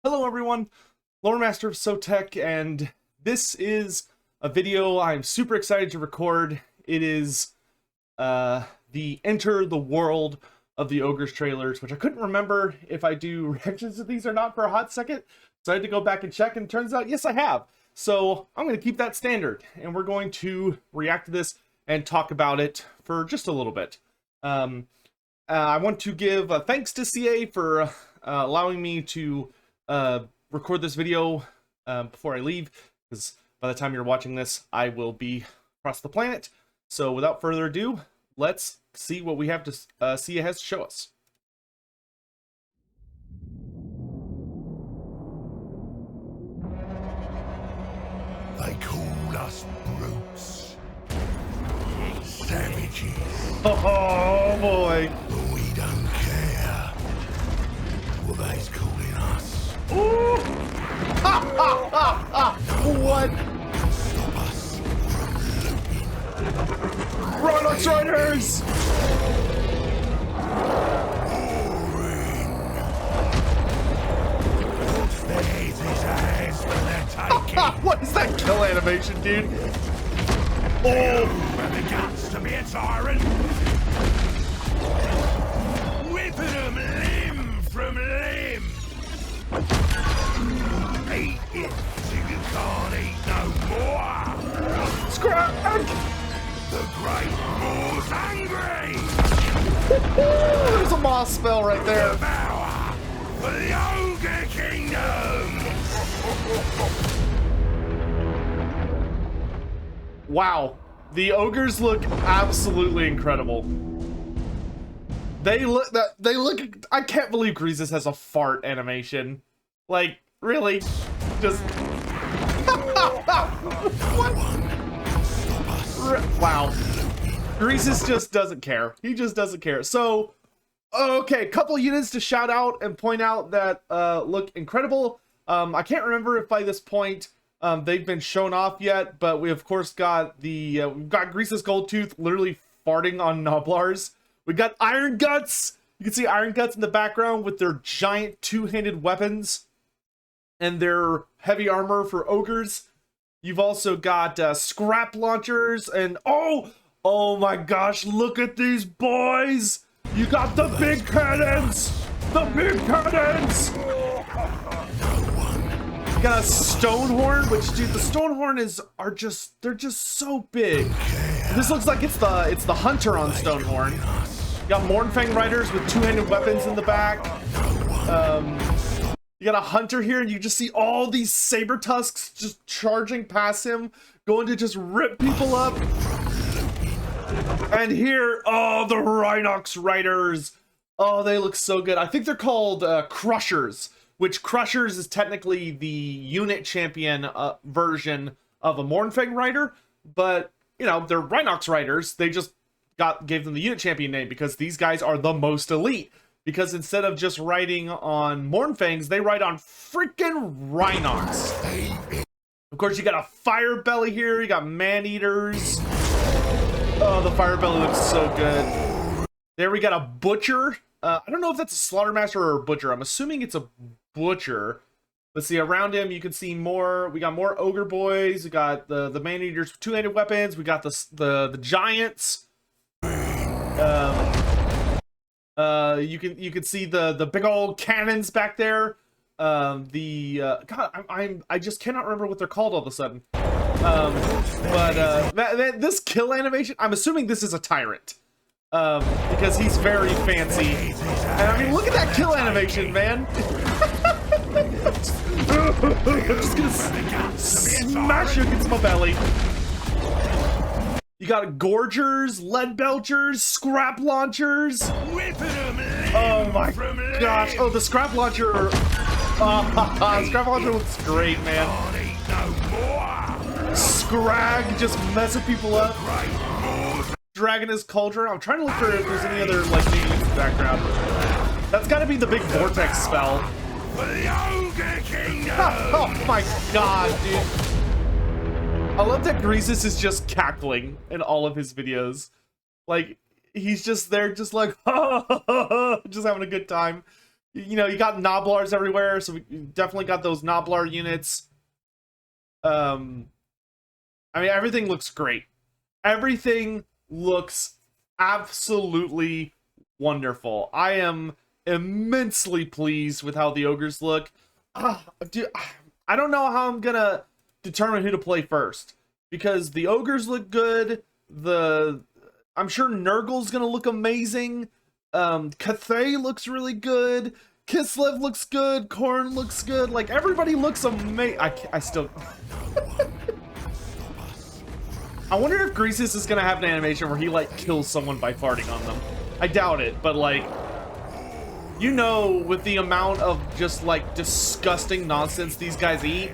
Hello everyone, Loremaster of Sotek, and this is a video I'm super excited to record. It is the Enter the World of the Ogres trailers, which I couldn't remember if I do reactions to these or not for a hot second, so I had to go back and check, and it turns out, yes, I have. So I'm going to keep that standard, and we're going to react to this and talk about it for just a little bit. I want to give thanks to CA for allowing me to record this video before I leave, because by the time you're watching this, I will be across the planet. So without further ado, let's see what we have to CA has to show us. They call us brutes, savages, Oh boy! but we don't care what they's calling us. Ooh. Ha, ha, ha, ha. What? Can stop us from looting. Run, Riders! What's theirs is ours for the taking. What is that kill animation, dude? Oh, have the guts to be a tyrant. Whipping them limb from limb. Eat it till you can't eat no more. Scrag! The Great Moor's hungry! There's a moss spell right there. Devour for the Ogre Kingdom! Wow, the ogres look absolutely incredible. They look I can't believe Greasus has a fart animation. Like, really? Just what? Wow. Greasus just doesn't care. He just doesn't care. So, okay, couple units to shout out and point out that look incredible. I can't remember if by this point they've been shown off yet, but we of course got the we've got Greasus Goldtooth literally farting on Noblars. We got Iron Guts. You can see Iron Guts in the background with their giant two-handed weapons and their heavy armor for ogres. You've also got scrap launchers and oh my gosh, look at these boys! You got the big cannons! The big cannons! You got a Stonehorn, which, dude, the Stonehorn they're just so big. This looks like it's the hunter on Stonehorn. You got Mournfang Riders with two-handed weapons in the back. You got a hunter here, and you just see all these saber tusks just charging past him, going to just rip people up. And here, oh, the Rhinox Riders. Oh, they look so good. I think they're called Crushers, which Crushers is technically the unit champion version of a Mournfang Rider, but, you know, they're Rhinox Riders. They just gave them the unit champion name because these guys are the most elite. Because instead of just riding on Mournfangs, they ride on freaking Rhinox. Of course, you got a Fire Belly here. You got Man-Eaters. Oh, the Fire Belly looks so good. There we got a Butcher. I don't know if that's a Slaughtermaster or a Butcher. I'm assuming it's a Butcher. Let's see, around him, you can see more. We got more Ogre Boys. We got the Man-Eaters with two-handed weapons. We got the Giants. You can see the big old cannons back there. God, I just cannot remember what they're called all of a sudden. This kill animation, I'm assuming this is a tyrant, because he's very fancy. And I mean, look at that kill animation, man. I'm just gonna smash you against my belly. You got Gorgers, Lead Belchers, Scrap Launchers. Oh my gosh. Oh, the Scrap Launcher. Scrap Launcher looks great, man. Scrag just messing people up. Dragging his cauldron. I'm trying to look for if there's any other, like, names in the background. That's gotta be the big Vortex spell. Oh my god, dude. I love that Greasus is just cackling in all of his videos. Like, he's just there, just like, just having a good time. You know, you got Noblars everywhere, so we definitely got those Noblar units. I mean, everything looks great. Everything looks absolutely wonderful. I am immensely pleased with how the Ogres look. Dude, I don't know how I'm gonna determine who to play first, because the Ogres look good. I'm sure Nurgle's gonna look amazing. Cathay looks really good. Kislev looks good. Korn looks good. Like, everybody looks amazing. I still... I wonder if Greasus is gonna have an animation where he, like, kills someone by farting on them. I doubt it, but, like... You know, with the amount of just, like, disgusting nonsense these guys eat,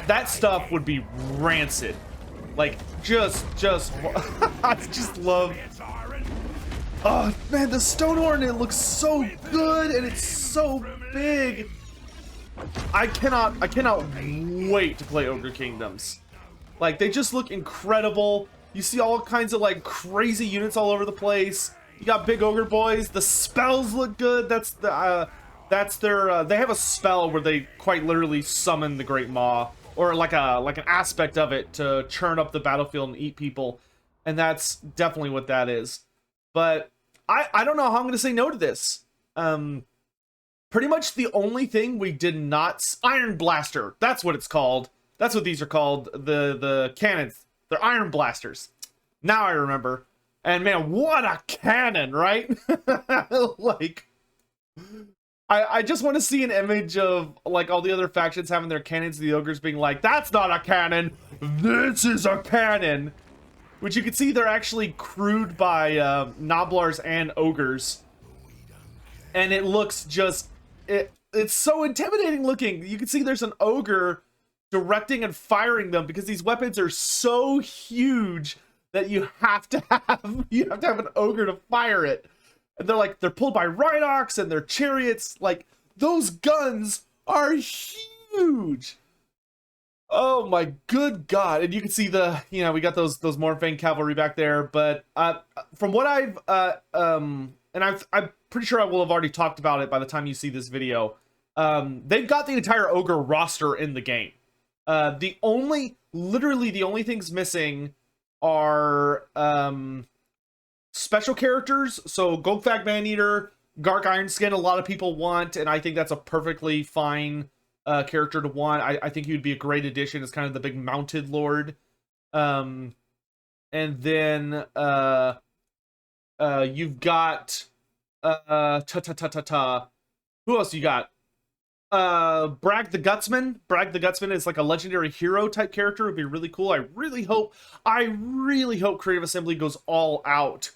that stuff would be rancid. Like, I just love... Oh, man, the Stonehorn, it looks so good, and it's so big. I cannot wait to play Ogre Kingdoms. Like, they just look incredible. You see all kinds of, like, crazy units all over the place. You got big ogre boys. The spells look good. That's their, they have a spell where they quite literally summon the Great Maw, or like an aspect of it to churn up the battlefield and eat people. And that's definitely what that is. But I don't know how I'm going to say no to this. Pretty much the only thing we did not... Ironblaster. That's what it's called. That's what these are called. The cannons. They're Ironblasters. Now I remember. And man, what a cannon, right? Like... I just want to see an image of, like, all the other factions having their cannons, the Ogres being like, that's not a cannon! This is a cannon! Which you can see they're actually crewed by Noblars and Ogres. And it looks just... It's so intimidating looking. You can see there's an Ogre directing and firing them because these weapons are so huge that you have to have an Ogre to fire it. And they're pulled by Rhinox and their chariots. Like, those guns are huge. Oh my good god. And you can see we got those Mornfang cavalry back there, but from what I'm pretty sure I will have already talked about it by the time you see this video. They've got the entire Ogre roster in the game. Literally the only things missing are special characters. So Gogfag Maneater, Gark Ironskin, a lot of people want, and I think that's a perfectly fine character to want. I think he would be a great addition as kind of the big mounted lord. And then you've got who else you got? Bragg the Gutsman. Bragg the Gutsman is like a legendary hero type character. Would be really cool. I really hope Creative Assembly goes all out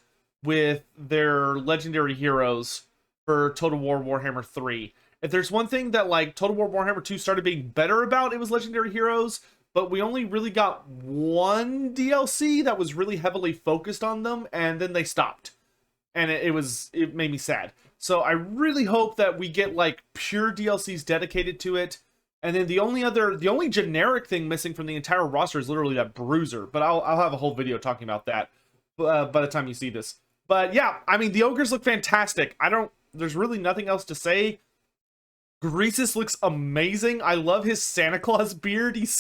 with their legendary heroes for Total War Warhammer 3. If there's one thing that, like, Total War Warhammer 2 started being better about, it was legendary heroes, but we only really got one DLC that was really heavily focused on them, and then they stopped. And it made me sad. So I really hope that we get, like, pure DLCs dedicated to it. And then the only generic thing missing from the entire roster is literally that Bruiser. But I'll have a whole video talking about that by the time you see this. But yeah, I mean, the Ogres look fantastic. There's really nothing else to say. Greasus looks amazing. I love his Santa Claus beard. He's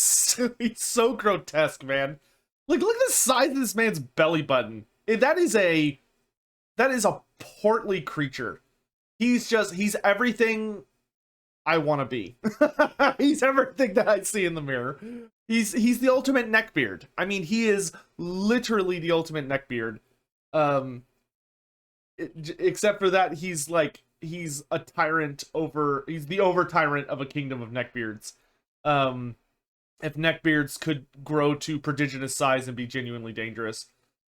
so grotesque, man. Like, look at the size of this man's belly button. That is a portly creature. He's everything I want to be. He's everything that I see in the mirror. He's the ultimate neckbeard. I mean, he is literally the ultimate neckbeard. Except for that, he's a tyrant he's the over tyrant of a kingdom of neckbeards. If neckbeards could grow to prodigious size and be genuinely dangerous.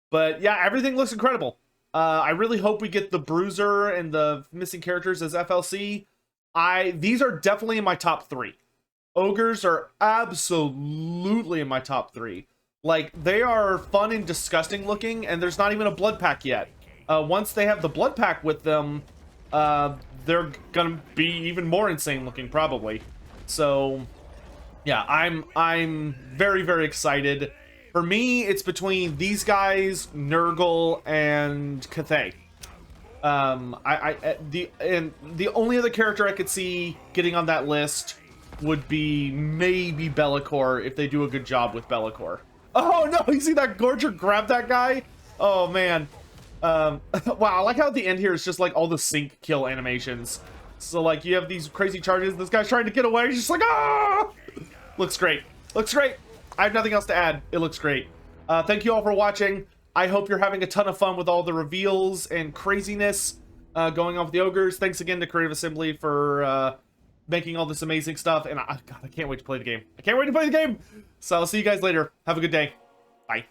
But yeah, everything looks incredible. I really hope we get the Bruiser and the missing characters as FLC. These are definitely in my top 3. Ogres are absolutely in my top 3. Like, they are fun and disgusting looking, and there's not even a blood pack yet. Once they have the blood pack with them, they're gonna be even more insane looking, probably. So, yeah, I'm very, very excited. For me, it's between these guys, Nurgle, and Cathay. The only other character I could see getting on that list would be maybe Be'lakor if they do a good job with Be'lakor. Oh no, you see that Gorger grab that guy? Oh man. Wow, I like how at the end here it's just like all the sync kill animations. So like you have these crazy charges, this guy's trying to get away, he's just like, ah! Looks great. Looks great. I have nothing else to add. It looks great. Thank you all for watching. I hope you're having a ton of fun with all the reveals and craziness going on with the Ogres. Thanks again to Creative Assembly for making all this amazing stuff. And God, I can't wait to play the game. I can't wait to play the game. So I'll see you guys later. Have a good day. Bye.